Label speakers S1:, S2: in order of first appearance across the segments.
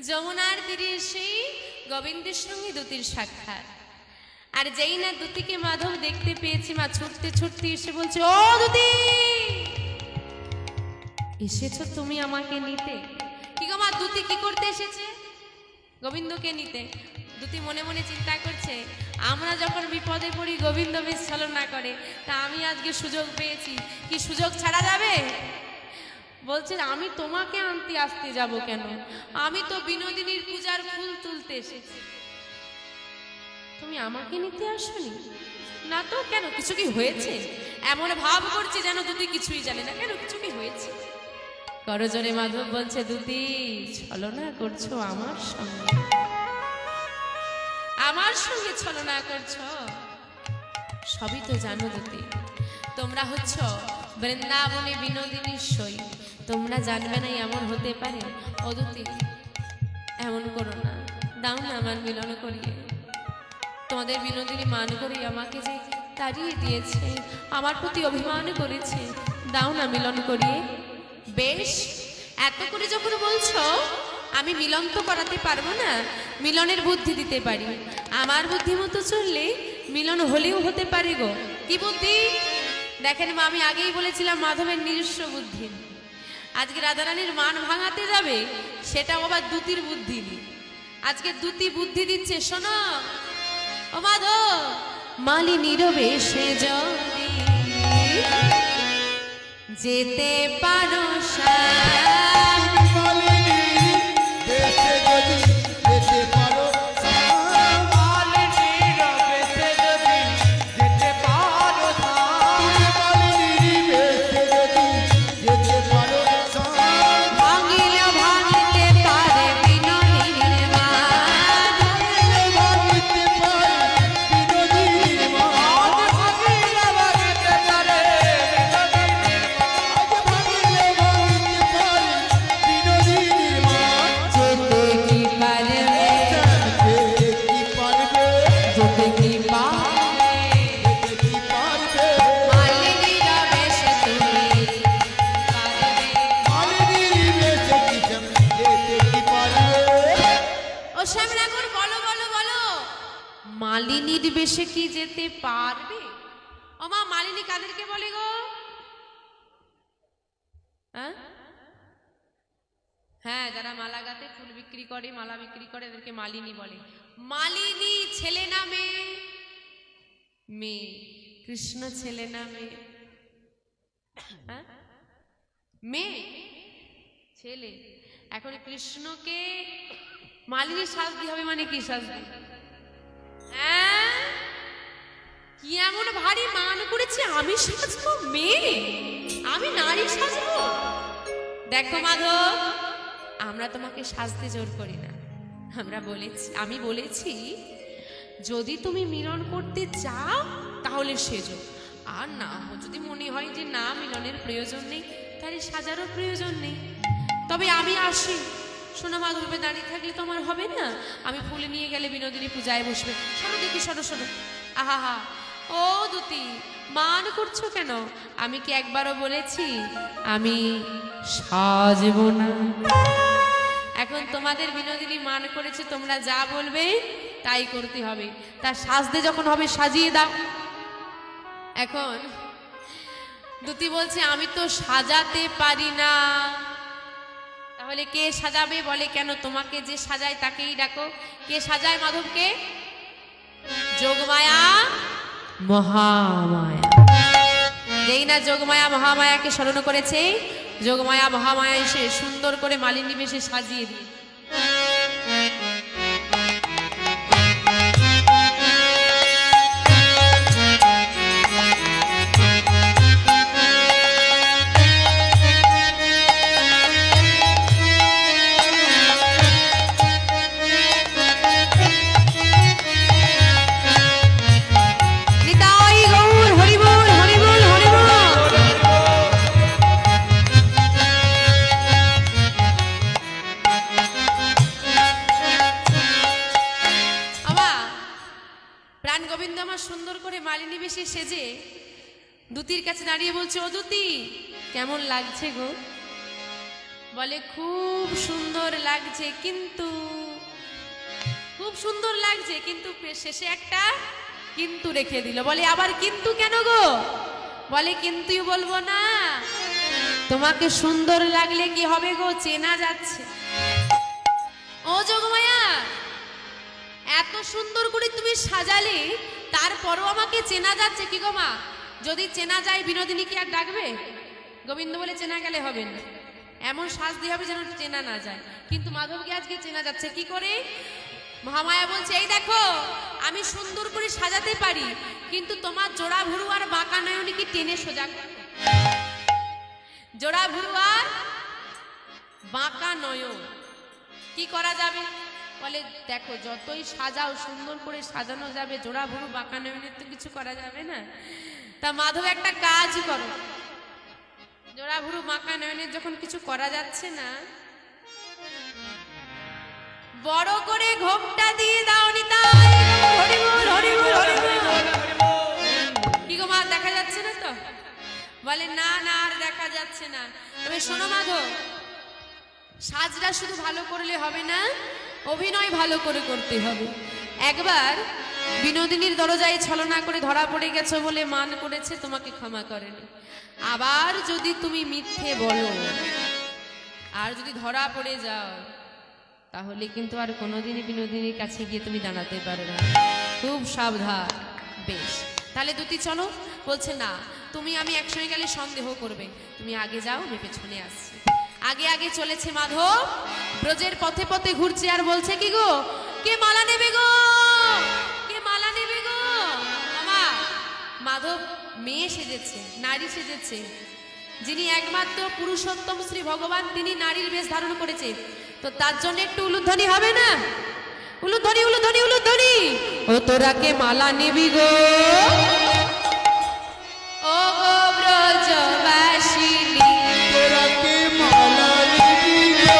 S1: যমুনার তীরে সেই গোবিন্দের সঙ্গে দুতির সাক্ষাৎ। আর যেই না দুতিকে মাধব দেখতে পেয়েছে, মা ছুটতে ছুটতে এসে বলছে, ও দুতি, এসেছো তুমি আমাকে নিতে? কি গো মা, দুতি কি করতে এসেছে? গোবিন্দকে নিতে। দুতি মনে মনে চিন্তা করছে, আমরা যখন বিপদে পড়ি গোবিন্দ বেশ ছলনা করে, তা আমি আজকে সুযোগ পেয়েছি, কি সুযোগ ছাড়া যাবে? বলছে, আমি তোমাকে আনতে আসতে যাব কেন? আমি তো বিনোদিনীর পূজার ফুল তুলতে এসেছি, তুমি আমাকে নিতে আসোনি? না তো, কেন, কিছু কি হয়েছে? এমন ভাব করছে যেন দুতি কিছুই জানে না। কেন, কিছু কি হয়েছে? করজোরে মাধব বলছে, দুতি ছলনা করছো আমার সঙ্গে, আমার সঙ্গে ছলনা করছো। সবই তো জানো দুতি, তোমরা হচ্ছ বৃন্দাবনে বিনোদিনীর সই, তোমরা জানবে না এমন হতে পারে। ও দুতি, এমন করো না, দাও না আমার মিলন করিয়ে। তোমাদের বিনোদিনী মান করে আমাকে যে তাড়িয়ে দিয়েছে, আমার প্রতি অভিমান করেছে, দাও না মিলন করিয়ে। বেশ, এত করে যখন বলছো, আমি মিলন তো করাতে পারবো না, মিলনের বুদ্ধি দিতে পারি। আমার বুদ্ধি মতো চললে মিলন হলেও হতে পারে গো। কি বুদ্ধি? দেখেন মা, আমি আগেই বলেছিলাম মাধবের নিজস্ব বুদ্ধি। আজকে রাধারানীর মান ভাঙাতে যাবে, সেটা আবার দুতির বুদ্ধি নেই। আজকে দুতি বুদ্ধি দিচ্ছে, শোনো ও মাধব, মালিনীর বেশে যদি যেতে পারো, মালিনীর বেশে কি যেতে পারবে? ও মা, মালিনী কাদেরকে বলে গো? হ্যাঁ, যারা মালা গাতে, ফুল বিক্রি করে, মালা বিক্রি করে, এদেরকে মালিনী বলে। মালিনী ছেলে না মেয়ে? মেয়ে। কৃষ্ণ ছেলে না মেয়ে? মেয়ে, ছেলে। এখন কৃষ্ণকে মালিনীর শাস্তি হবে মানে কি শাস্তি? কি এমন ভারী মান করেছে, আমি সাজবো মেয়ে, আমি নারী সাজবো? দেখো মাধব, আমরা তোমাকে সাজতে জোর করি না, আমি বলেছি যদি তুমি মিলন করতে চাও তাহলে সেজো, আর না যদি মনে হয় যে না মিলনের প্রয়োজন নেই, তাহলে সাজারও প্রয়োজন নেই। তবে আমি আসি। শোনো মাধবে দাঁড়িয়ে থাকলে তো আমার হবে না, আমি ফুল নিয়ে গেলে বিনোদিনী পূজায় বসবে। শোনো দেখি, শোনো শোনো, আহা, ও দুতি, মান করছো কেন? আমি কি একবারও বলেছি আমি সাজবো না? এখন তোমাদের বিনোদিনী মান করেছে, তোমরা যা বলবে তাই করতে হবে। তার সাজতে যখন হবে সাজিয়ে দাও। এখন দুতি বলছে, আমি তো সাজাতে পারি না। তাহলে কে সাজাবে? বলে, কেন, তোমাকে যে সাজায় তাকেই ডাকো। কে সাজায় মাধবকে? যোগমায়া মহামায়া। যেই না যোগমায়া মহামায়াকে স্মরণ করেছে, যোগমায়া মহামায়া এসে সুন্দর করে মালিনী বেশে সাজিয়ে দিয়ে সেজে দুতির কাছে দাঁড়িয়ে বলছে, ও দুতি, কেমন লাগছে গো? বলে খুব সুন্দর লাগছে, কিন্তু খুব সুন্দর লাগছে, কিন্তু শেষে একটা কিন্তু রেখে দিল। বলে আবার কিন্তু কেন গো? বলে কিন্তু বলবো না, তোমাকে সুন্দর লাগলে কি হবে গো, চেনা যাচ্ছে। ও যোগমায়া, এত সুন্দর করে তুমি সাজালে, তারপরও আমাকে চেনা যাচ্ছে কি গো মা? যদি চেনা যায় বিনোদিনী কি আর ডাকবে? গোবিন্দ বলে চেনা গেলে হবে না, এমন সাজতে হবে যেন চেনা না যায়। কিন্তু মাধবকে আজকে চেনা যাচ্ছে কি করে? মহামায়া বলছে এই দেখো, আমি সুন্দর করে সাজাতে পারি, কিন্তু তোমার জোড়া ভুরু আর বাঁকা নয়নি কি টেনে সোজা করো। জোড়া ভুরু আর বাঁকা নয়ন কি করা যাবে? বলে দেখো, যতই সাজাও সুন্দর করে সাজানো যাবে, জোড়া ভুরু বাঁকা নয়নের তো কিছু করা যাবে না। তা মাধব একটা কাজ করো, জোড়া ভুরু বাঁকা নয়নের যখন কিছু করা যাচ্ছে না, বড় করে ঘোমটা দিয়ে দাও নিতাই। হরিবল হরিবল হরিবল। কি গো মা, দেখা যাচ্ছে না তো? বলে না না, আর দেখা যাচ্ছে না। তবে শোনো মাধব, সাজটা শুধু ভালো করলে হবে না, অভিনয় ভালো করে করতে হবে। একবার বিনোদিনীর দরজায় ছলনা করে ধরা পড়ে গেছো বলে মান করেছে, তোমাকে ক্ষমা করেনি। আবার যদি তুমি মিথ্যে বলো আর যদি ধরা পড়ে যাও, তাহলে কিন্তু আর কোনোদিনই বিনোদিনীর কাছে গিয়ে তুমি জানাতে পারবে না। খুব সাবধান। বেশ, তাহলে দুটি চলো। বলছে না, তুমি আমি একসঙ্গে গেলে সন্দেহ করবে, তুমি আগে যাও, আমি পেছনে আসছি। আগে আগে চলেছে মাধব, ব্রজের পথে পথে ঘুরছে আর বলছে কি গো, কে মালা নেবে গো, কে মালা নেবে গো? মামা, মাধব মেয়ে সেজেছে, নারী সেজেছে। যিনি একমাত্র পুরুষোত্তম শ্রী ভগবান, তিনি নারীর বেশ ধারণ করেছে, তো তার জন্য একটু উলুধ্বনি হবে না? উলুধ্বনি উলুধ্বনি উলুধ্বনি। ও তোরা কে মালা নিবি গো, ও গো ব্রজবাসিনী,
S2: তোরা কে মালা নিবি গো,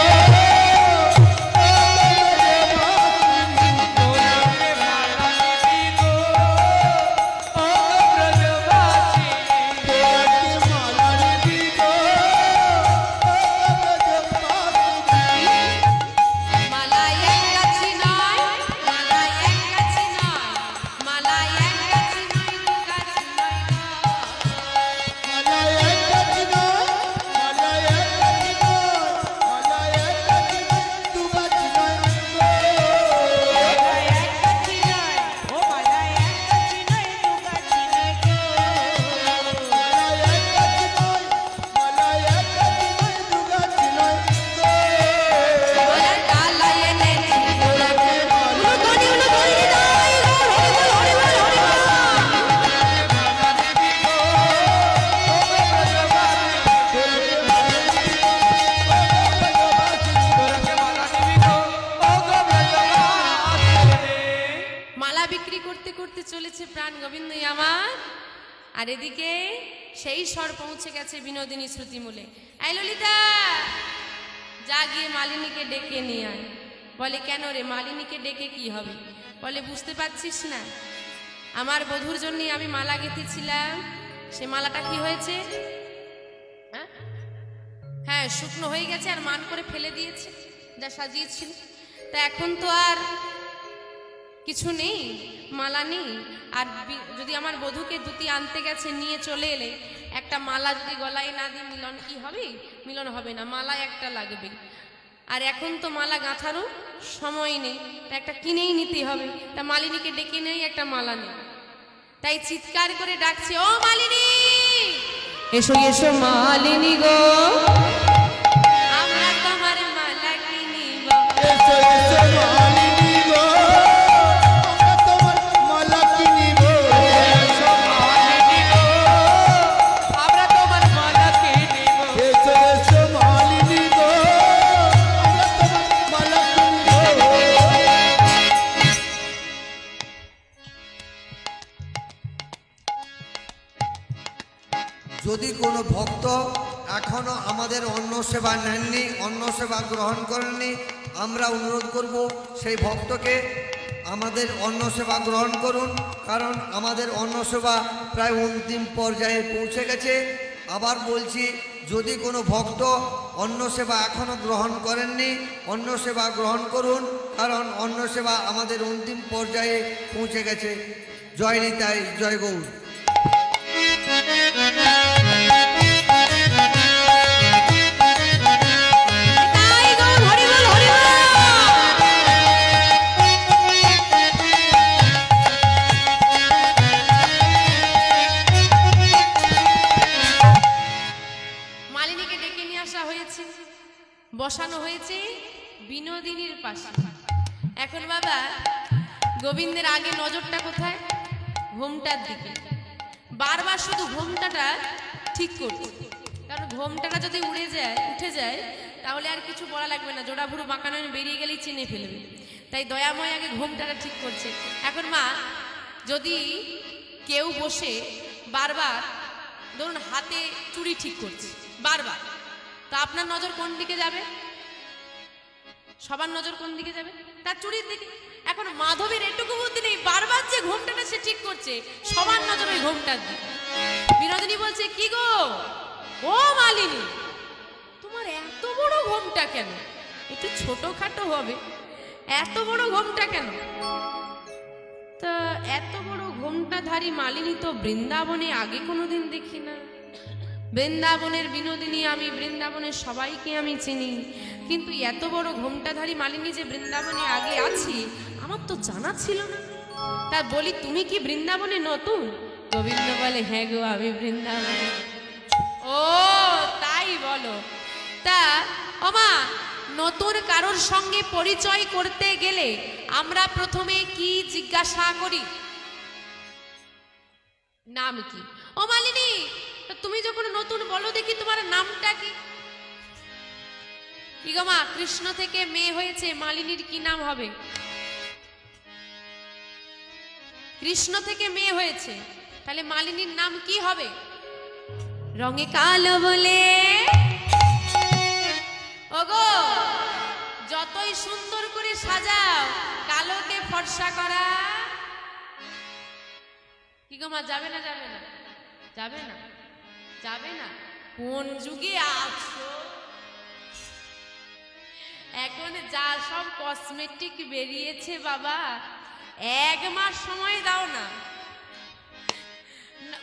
S1: আর এদিকে সেই স্বর পৌঁছে গেছে বিনোদিনী শ্রুতিমূলে। এই ললিতা, যা গিয়ে মালিনীকে ডেকে নিয়ে আয়। বলে কেন রে, মালিনীকে ডেকে কি হবে? বলে বুঝতে পারছিস না, আমার বধূর জন্য আমি মালা গেঁথেছিলাম, সে মালাটা কি হয়েছে? হ্যাঁ, শুকনো হয়ে গেছে আর মান করে ফেলে দিয়েছে যা সাজিয়েছিল। তা এখন তো আর কিছু নেই, মালা নেই। আর যদি আমার বধূকে দুটি আনতে গেছে, নিয়ে চলে এলে একটা মালা যদি গলায় না দিই, মিলন কি হবে? মিলন হবে না, মালা একটা লাগবে। আর এখন তো মালা গাঁথারও সময় নেই, তা একটা কিনেই নিতে হবে। তা মালিনীকে ডেকে নেই, একটা মালা নেই। তাই চিৎকার করে ডাকছে, ও মালিনী, এসো এসো মালিনী গো, আমরা তোমার মালা কিনিব।
S2: এসো এসো মালিনী গো, আমরা তোমার মালা কিনিব। এসো মালিনী গো,
S3: আমরা তোমার মালা কিনিব।
S2: এসো এসো মালিনী গো, আমরা তোমার মালা কিনিব।
S4: যদি কোনো ভক্ত এখনো আমাদের অন্ন সেবা নেননি, অন্ন সেবা গ্রহণ করেননি, আমরা অনুরোধ করব সেই ভক্তকে আমাদের অন্ন সেবা গ্রহণ করুন, কারণ আমাদের অন্ন সেবা প্রায় অন্তিম পর্যায়ে পৌঁছে গেছে। আবার বলছি, যদি কোনো ভক্ত অন্ন সেবা এখনো গ্রহণ করেননি, অন্ন সেবা গ্রহণ করুন, কারণ অন্ন সেবা আমাদের অন্তিম পর্যায়ে পৌঁছে গেছে। জয় নিতাই, জয় গৌর।
S1: নিতাই গৌর, হরি বল, হরি বল। মালিনীকে ডেকে নিয়ে আসা হয়েছে, বসানো হয়েছে বিনোদিনীর পাশে। এখন বাবা গোবিন্দের আগে নজরটা কোথায়? ঘোমটার দিকে। বারবার শুধু ঘোমটাটা ঠিক করছে, কারণ ঘোমটাটা যদি উঠে যায় তাহলে আর কিছু বলা লাগবে না, জোড়া ভুরু বাঁকানো বেরিয়ে গেলেই চিনে ফেলবে। তাই দয়াময় আগে ঘোমটাটা ঠিক করছে। এখন মা, যদি কেউ বসে বারবার ধরুন হাতে চুড়ি ঠিক করছে বারবার, তো আপনার নজর কোন দিকে যাবে? সবার নজর কোন দিকে যাবে? তার চুড়ির দিকে। এখন মাধবীর এটুকু বুদ্ধি নেই, বারবার যে ঘোমটাটা সে ঠিক করছে, সবার নজর ওই ঘোমটার দিকে। বিনোদিনী বলছে, কি গো ও মালিনী, তোমার এত বড় ঘোমটা কেন? একটু ছোটখাটো হবে, এত বড় ঘোমটা কেন? তা এত বড় ঘোমটাধারী মালিনী তো বৃন্দাবনে আগে কোনোদিন দেখি না। বৃন্দাবনের বিনোদিনী আমি, বৃন্দাবনের সবাইকে আমি চিনি, কিন্তু এত বড় ঘোমটাধারী মালিনী যে বৃন্দাবনে আগে আছি আমার তো জানা ছিল না। তা বলি, তুমি কি বৃন্দাবনে নতুন? গোবিন্দ বলে, হ্যাঁ গো, আমি বৃন্দাবনে। ও তাই বলো। তা ওমা, নতুন কারোর সঙ্গে পরিচয় করতে গেলে আমরা প্রথমে কি জিজ্ঞাসা করি? নাম কি? ও মালিনী, তুমি যখন নতুন, বলো দেখি তোমার নামটা কি? কি গো মা, কৃষ্ণ থেকে মেয়ে হয়েছে, মালিনীর কি নাম হবে? কৃষ্ণ থেকে মেয়ে হয়েছে, তাহলে মালিনীর নাম কি হবে? রঙে কালো বলে। ওগো, যতই সুন্দর করে সাজাও, কালোকে ফর্সা করা। কি গো মা, যাবে না? যাবে না? যাবে না? যাবে না? কোন যুগে আছো? এখন যা সব কসমেটিক বেরিয়েছে বাবা, 1 মাস সময় দাও না,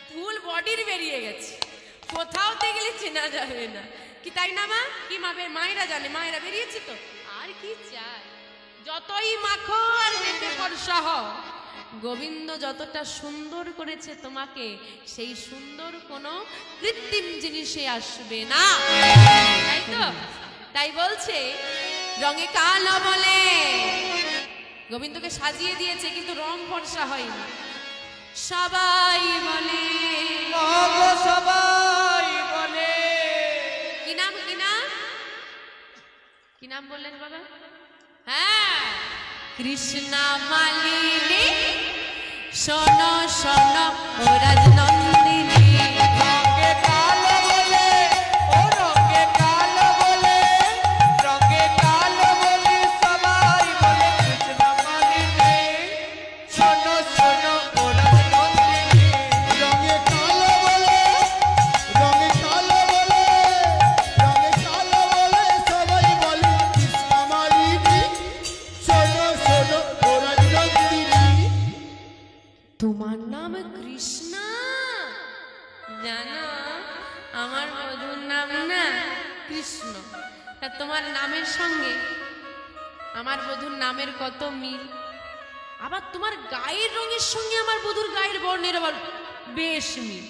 S1: ফুল বডির বেরিয়ে গেছে, কোথাও গেলে চেনা যাবে না। কি তাই না মা? কি মা, মায়েরা জানে, মায়েরা বেরিয়েছে তো, আর কি চাই? যতই মাখো আর যেতে ফর্সা হও, গোবিন্দ যতটা সুন্দর করেছে তোমাকে, সেই সুন্দর কোনো কৃত্রিম জিনিসে আসবে না, তাই তো? তাই বলছে রঙে কালো বলে। গোবিন্দকে সাজিয়ে দিয়েছে, কিন্তু রং ফর্সা হয়নি। সবাই বলে,
S3: সবাই বলে।
S1: কি নাম? কি নাম? কি নাম বললেন বাবা? হ্যাঁ, কৃষ্ণা মালিনী। শোনো শোনো ও রাজনন্দিনী,
S3: রঙে কালো বলে, ও রঙে কালো বলে, রঙে কালো বলে, সবাই বলে কৃষ্ণ মালিনী। শোনো শোনো ও রাজনন্দিনী,
S2: রঙে কালো বলে, রঙে কালো বলে, রঙে কালো বলে, সবাই বলে কৃষ্ণ মালিনী। শোনো শোনো ও রাজনন্দিনী।
S1: তোমার নাম কৃষ্ণা? জানো, আমার বধূর নাম না কৃষ্ণ। তা তোমার নামের সঙ্গে আমার বধূর নামের কত মিল! আবার তোমার গায়ের রঙের সঙ্গে আমার বধূর গায়ের বর্ণের আবার বেশ মিল।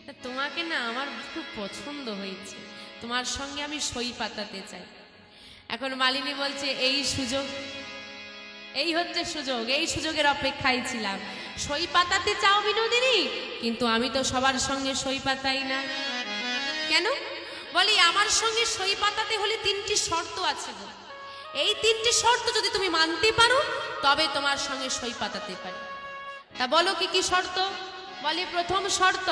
S1: তা তোমাকে না আমার খুব পছন্দ হয়েছে, তোমার সঙ্গে আমি সই পাতাতে চাই। এখন মালিনী বলছে, এই সুযোগ, এই হচ্ছে সুযোগ, এই সুযোগের অপেক্ষায় ছিলাম। সই পাতাতে চাও বিনোদিনী, কিন্তু আমি তো সবার সঙ্গে সই পাতাই না। কেন? বলি, আমার সঙ্গে সই পাতাতে হলে 3টি শর্ত আছে গো। এই 3টি শর্ত যদি তুমি মানতে পারো, তবে তোমার সঙ্গে সই পাতাতে পারি। তা বলো কি কি শর্ত? বলে, প্রথম শর্ত,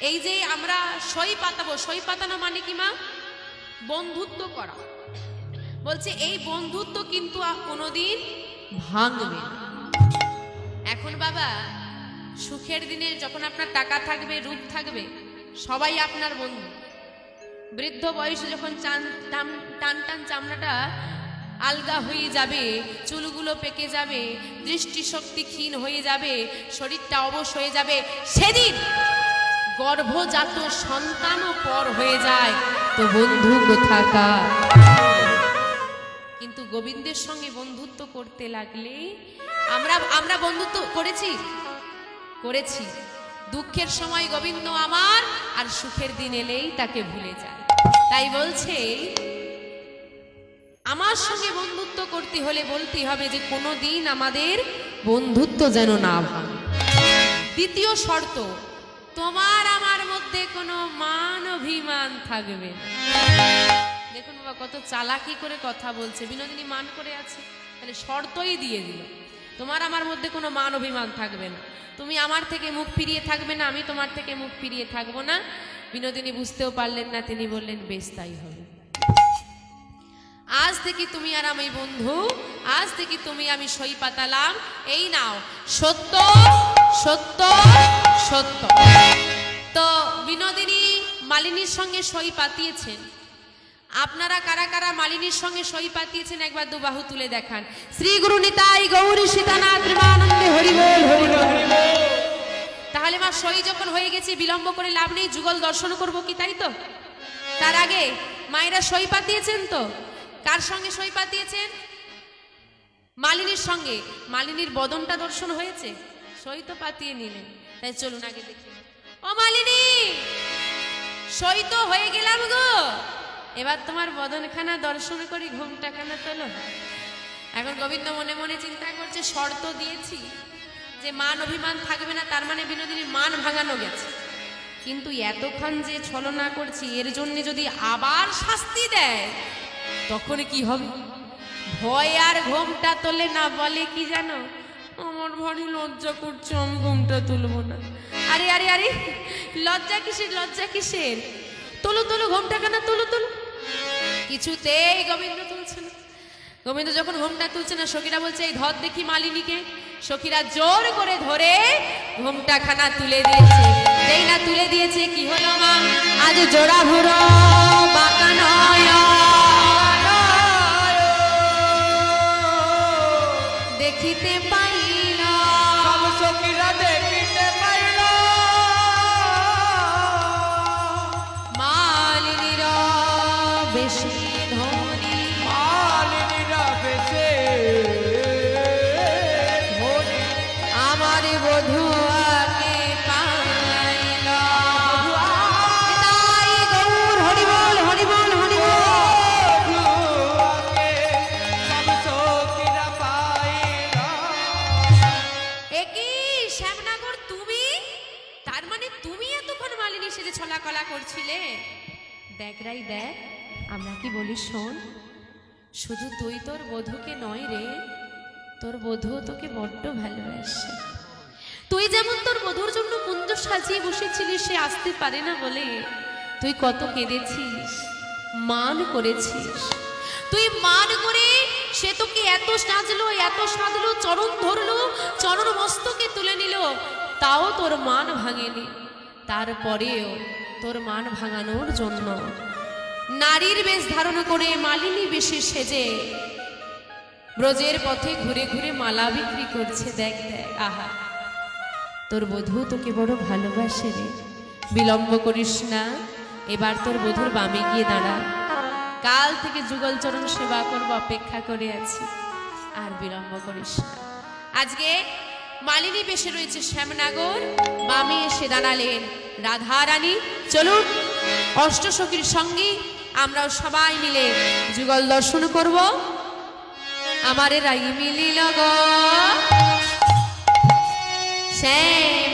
S1: এই যে আমরা সই পাতাবো, সই পাতানো মানে কি মা? বন্ধুত্ব করা। বলছে এই বন্ধুত্ব কিন্তু কোনোদিন ভাঙবে না। এখন বাবা, সুখের দিনে যখন আপনার টাকা থাকবে, রূপ থাকবে, সবাই আপনার বন্ধু। বৃদ্ধ বয়সে যখন টান টান চামড়াটা আলগা হয়ে যাবে, চুলগুলো পেকে যাবে, দৃষ্টিশক্তি ক্ষীণ হয়ে যাবে, শরীরটা অবশ হয়ে যাবে, সেদিন গর্ভজাত সন্তানও পর হয়ে যায়, তো বন্ধু কোথাকার। কিন্তু গোবিন্দের সঙ্গে বন্ধুত্ব করতে লাগলে আমরা বন্ধুত্ব করেছি। দুঃখের সময় গোবিন্দ আমার, আর সুখের দিন এলেই তাকে ভুলে যায়। তাই বলছে আমার সঙ্গে বন্ধুত্ব করতে হলে বলতে হবে যে কোনোদিন আমাদের বন্ধুত্ব যেন না ভাঙে। দ্বিতীয় শর্ত, তোমার আমার মধ্যে কোনো মান অভিমান থাকবে না। দেখুন বাবা কত চালাকি করে কথা বলছে। বিনোদিনী মান করে আছে, তাহলে শর্তই দিয়ে দিল, তোমার আমার মধ্যে কোনো মান অভিমান থাকবে না, তুমি আমার থেকে মুখ ফিরিয়ে থাকবে না, আমি তোমার থেকে মুখ ফিরিয়ে থাকবো না। বিনোদিনী বুঝতেও পারলেন না, তিনি বললেন বেশ তাই হবে। আজ থেকে তুমি আর আমি বন্ধু, আজ থেকে তুমি আমি সই পাতালাম, এই নাও সত্য সত্য সত্য। তো বিনোদিনী মালিনীর সঙ্গে সই পাতিয়েছেন। আপনারা কারা কারা মালিনীর সঙ্গে সই পাতিয়েছেন একবার দুবাহু তুলে দেখান। শ্রী গুরু নিতাই গৌরী সীতানাথ প্রেমানন্দে হরি বল হরি বল। তাহলে মা সই যখন হয়ে গেছে বিলম্ব করে লাভ নেই, যুগল দর্শন করব কি, তাই তো? তার আগে মায়েরা সই পাতিয়েছেন তো? কার সঙ্গে সই পাতিয়েছেন? মালিনীর সঙ্গে। মালিনীর বদনটা দর্শন হয়েছে, সই তো পাতিয়ে নিলেন। তাই চলুন আগে দেখি। ও মালিনী, সই তো হয়ে গেলাম গো, এবার তোমার বদনখানা দর্শন করি, ঘুমটাখানা তোলো। এখন গোবিন্দ মনে মনে চিন্তা করছে, শর্ত দিয়েছি যে মান অভিমান থাকবে না, তার মানে বিনোদিনীর মান ভাঙানো গেছে। কিন্তু এতক্ষণ যে ছলনা করছি, এর জন্য যদি আবার শাস্তি দেয় তখন কি হবে? ভয় আর ঘুমটা তোলে না, বলে কি জানো, আমার ভারী লজ্জা করছে, আমি ঘুমটা তুলবো না। আরে আরে আরে, লজ্জা কিসের, লজ্জা কিসের? তোলো তোলো ঘুমটা কেনা, তোলো তোলো। কিছুতেই গোবিন্দ তুলছে না। গোবিন্দ যখন ঘুমটা তুলছে না, সখীরা বলছে এই ধর দেখি মালিনীকে। সখীরা জোর করে ধরে ঘুমটা খানা তুলে দিয়েছে। যেই না তুলে দিয়েছে, কি হলো মা? আজ জোড়া ভুরো বাঁকা নয়, দেখিতে পাইল,
S3: সব সখীরা দেখিতে পাইল,
S1: মালিনীর বেশি ধনী,
S3: মালিনীর বেশে ধনী,
S1: আমার বধুয়াকে পাইল। তাই গৌর হরি বল হরি বল হরি বল।
S3: বধূকে সব সখীরা পাইল।
S1: একি শ্যামনগর তুমি? তার মানে তুমি এতক্ষণ মালিনী সেজে ছলা কলা করছিলে? দেখ রাই দেখ, আমরা কি বলি শোন, শুধু তুই তোর বধূকে নয় রে, তোর বধূ তোকে বড্ড ভালোবাসে। তুই যেমন তোর বধূর জন্য কুঞ্জ সাজিয়ে বসেছিলিস, সে আসতে পারে না বলে তুই কত কেঁদেছিস, মান করেছিস। তুই মান করে সে তোকে এত সাজলো, চরণ ধরলো, চরণ মস্তকে তুলে নিল, তাও তোর মান ভাঙেনি। তারপরেও তোর মান ভাঙানোর জন্য নারীর বেশ ধারণ করে মালিনী বেশে সেজে ব্রজের পথে ঘুরে ঘুরে মালা বিক্রি করছে। দেখ দেখ, আহা, তোর বধূ তোকে বড় ভালোবাসে রে। বিলম্ব করিস না, এবার তোর বধূর বামে গিয়ে দাঁড়া। কাল থেকে যুগল চরণ সেবা করব, অপেক্ষা করে আছি, আর বিলম্ব করিস না। আজকে মালিনী বেশে রয়েছে শ্যামনগর, বামে এসে দাঁড়ালেন রাধা রানী। চলুন অষ্টসখীর সঙ্গে আমরাও সবাই মিলে যুগল দর্শন করব। আমারে রাই মিলিল গো শ্যাম